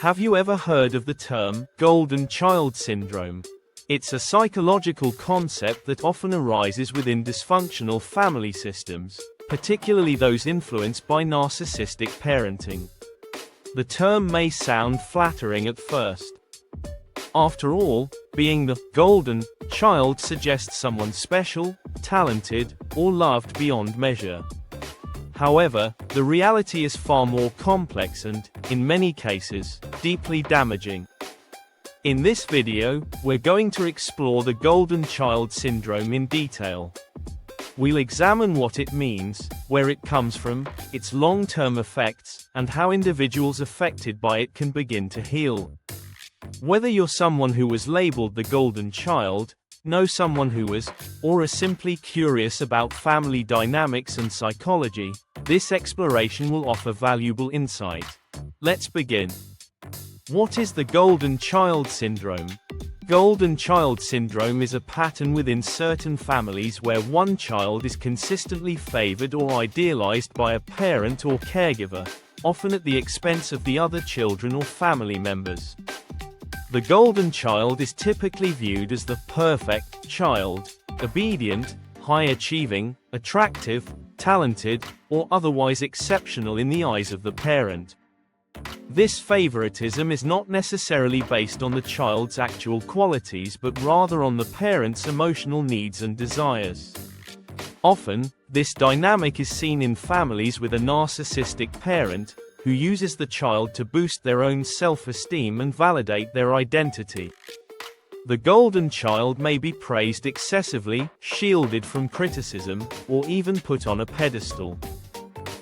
Have you ever heard of the term golden child syndrome? It's a psychological concept that often arises within dysfunctional family systems, particularly those influenced by narcissistic parenting. The term may sound flattering at first. After all, being the golden child suggests someone special, talented, or loved beyond measure. However, the reality is far more complex and, in many cases, deeply damaging. In this video, we're going to explore the golden child syndrome in detail. We'll examine what it means, where it comes from, its long-term effects, and how individuals affected by it can begin to heal. Whether you're someone who was labeled the golden child, know someone who was, or are simply curious about family dynamics and psychology, this exploration will offer valuable insight. Let's begin. What is the golden child syndrome? Golden child syndrome is a pattern within certain families where one child is consistently favored or idealized by a parent or caregiver, often at the expense of the other children or family members. The golden child is typically viewed as the perfect child, obedient, high-achieving, attractive, talented, or otherwise exceptional in the eyes of the parent. This favoritism is not necessarily based on the child's actual qualities but rather on the parent's emotional needs and desires. Often, this dynamic is seen in families with a narcissistic parent, who uses the child to boost their own self-esteem and validate their identity. The golden child may be praised excessively, shielded from criticism, or even put on a pedestal.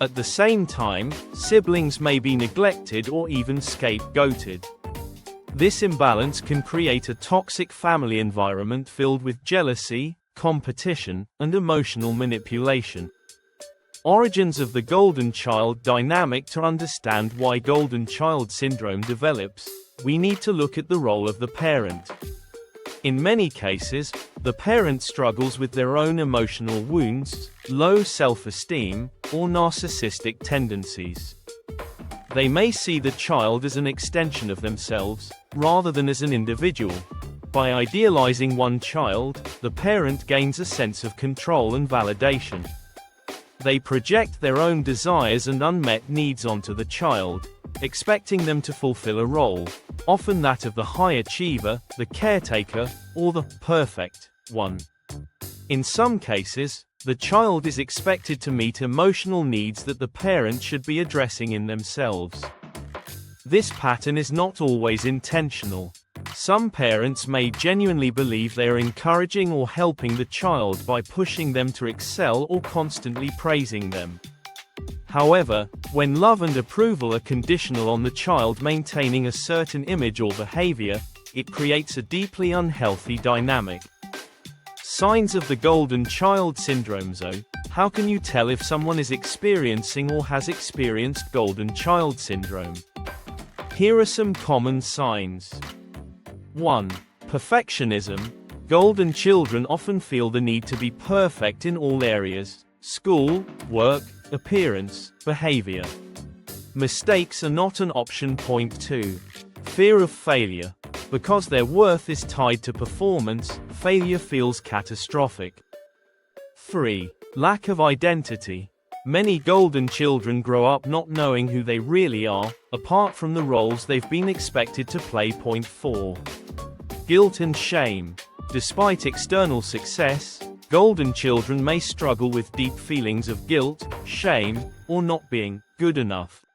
At the same time, siblings may be neglected or even scapegoated. This imbalance can create a toxic family environment filled with jealousy, competition, and emotional manipulation. Origins of the golden child dynamic. To understand why golden child syndrome develops, we need to look at the role of the parent. In many cases, the parent struggles with their own emotional wounds, low self-esteem, or narcissistic tendencies. They may see the child as an extension of themselves, rather than as an individual. By idealizing one child, the parent gains a sense of control and validation. They project their own desires and unmet needs onto the child, expecting them to fulfill a role, often that of the high achiever, the caretaker, or the perfect one. In some cases, the child is expected to meet emotional needs that the parent should be addressing in themselves. This pattern is not always intentional. Some parents may genuinely believe they are encouraging or helping the child by pushing them to excel or constantly praising them. However, when love and approval are conditional on the child maintaining a certain image or behavior, it creates a deeply unhealthy dynamic. Signs of the golden child syndrome. How can you tell if someone is experiencing or has experienced golden child syndrome? Here are some common signs. 1. Perfectionism. Golden children often feel the need to be perfect in all areas: school, work, appearance, behavior. Mistakes are not an option. 2. Fear of failure. Because their worth is tied to performance, failure feels catastrophic. 3. Lack of identity. Many golden children grow up not knowing who they really are, apart from the roles they've been expected to play. 4. Guilt and shame. Despite external success, golden children may struggle with deep feelings of guilt, shame, or not being good enough.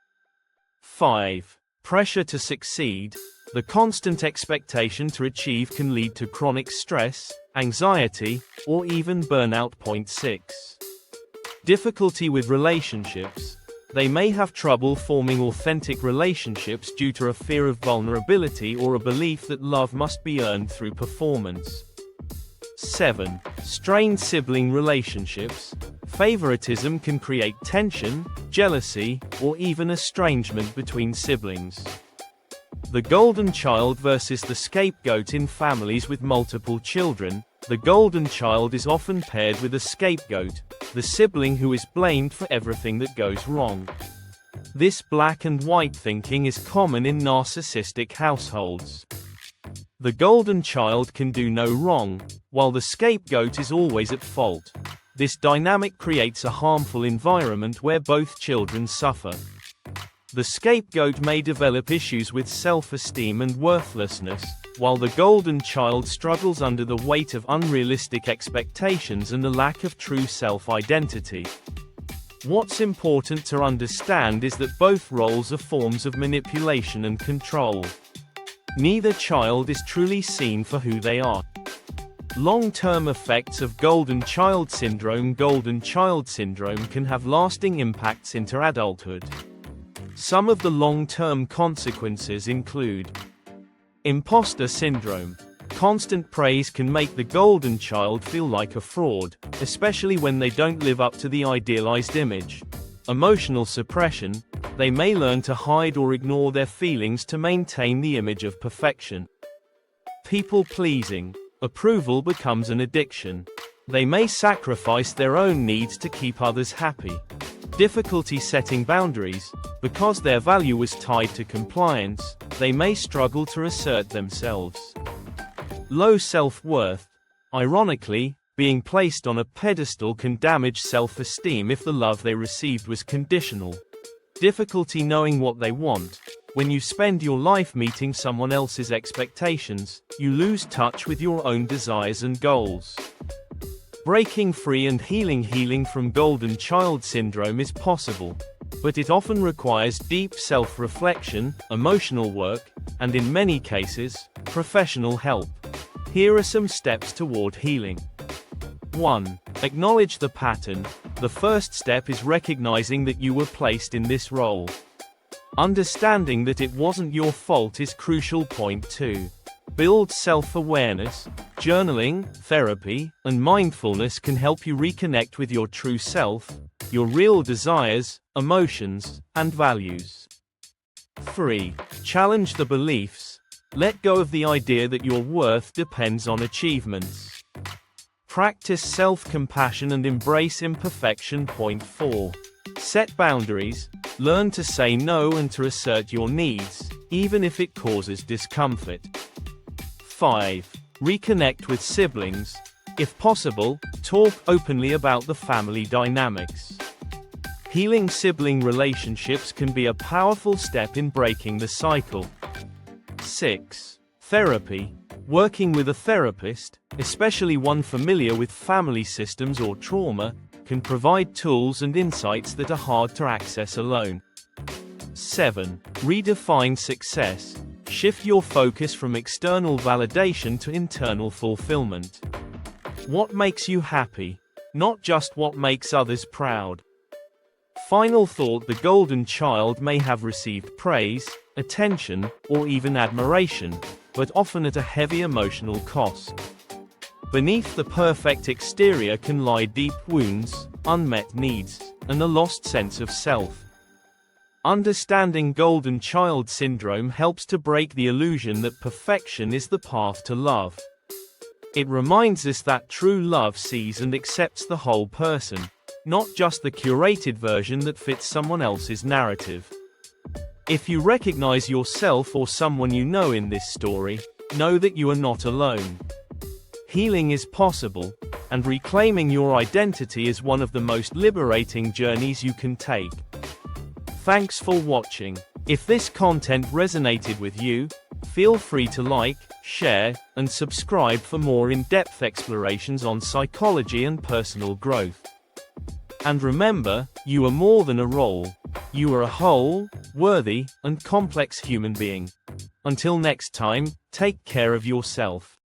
5. Pressure to succeed. The constant expectation to achieve can lead to chronic stress, anxiety, or even burnout. 6. Difficulty with relationships. They may have trouble forming authentic relationships due to a fear of vulnerability or a belief that love must be earned through performance. 7. Strained sibling relationships. Favoritism can create tension, jealousy, or even estrangement between siblings. The golden child versus the scapegoat. In families with multiple children, the golden child is often paired with a scapegoat, the sibling who is blamed for everything that goes wrong. This black and white thinking is common in narcissistic households. The golden child can do no wrong, while the scapegoat is always at fault. This dynamic creates a harmful environment where both children suffer. The scapegoat may develop issues with self-esteem and worthlessness, while the golden child struggles under the weight of unrealistic expectations and a lack of true self-identity. What's important to understand is that both roles are forms of manipulation and control. Neither child is truly seen for who they are. Long-term effects of golden child syndrome. Golden child syndrome can have lasting impacts into adulthood. Some of the long-term consequences include imposter syndrome. Constant praise can make the golden child feel like a fraud, especially when they don't live up to the idealized image. Emotional suppression. They may learn to hide or ignore their feelings to maintain the image of perfection. People-pleasing. Approval becomes an addiction. They may sacrifice their own needs to keep others happy. Difficulty setting boundaries. Because their value is tied to compliance, they may struggle to assert themselves. Low self-worth. Ironically, being placed on a pedestal can damage self-esteem if the love they received was conditional. Difficulty knowing what they want. When you spend your life meeting someone else's expectations, you lose touch with your own desires and goals. Breaking free and healing. Healing from golden child syndrome is possible, but it often requires deep self-reflection, emotional work, and in many cases, professional help. Here are some steps toward healing. 1. Acknowledge the pattern. The first step is recognizing that you were placed in this role. Understanding that it wasn't your fault is crucial. Point 2. Build self-awareness. Journaling, therapy, and mindfulness can help you reconnect with your true self, your real desires, emotions, and values. 3. Challenge the beliefs. Let go of the idea that your worth depends on achievements. Practice self-compassion and embrace imperfection. Point 4. Set boundaries. Learn to say no and to assert your needs, even if it causes discomfort. 5. Reconnect with siblings. If possible, talk openly about the family dynamics. Healing sibling relationships can be a powerful step in breaking the cycle. 6. Therapy. Working with a therapist, especially one familiar with family systems or trauma, can provide tools and insights that are hard to access alone. 7. Redefine success. Shift your focus from external validation to internal fulfillment. What makes you happy? Not just what makes others proud. Final thought. The golden child may have received praise, attention, or even admiration, but often at a heavy emotional cost. Beneath the perfect exterior can lie deep wounds, unmet needs, and a lost sense of self. Understanding golden child syndrome helps to break the illusion that perfection is the path to love. It reminds us that true love sees and accepts the whole person, not just the curated version that fits someone else's narrative. If you recognize yourself or someone you know in this story, know that you are not alone. Healing is possible, and reclaiming your identity is one of the most liberating journeys you can take. Thanks for watching. If this content resonated with you, feel free to like, share, and subscribe for more in-depth explorations on psychology and personal growth. And remember, you are more than a role. You are a whole, worthy, and complex human being. Until next time, take care of yourself.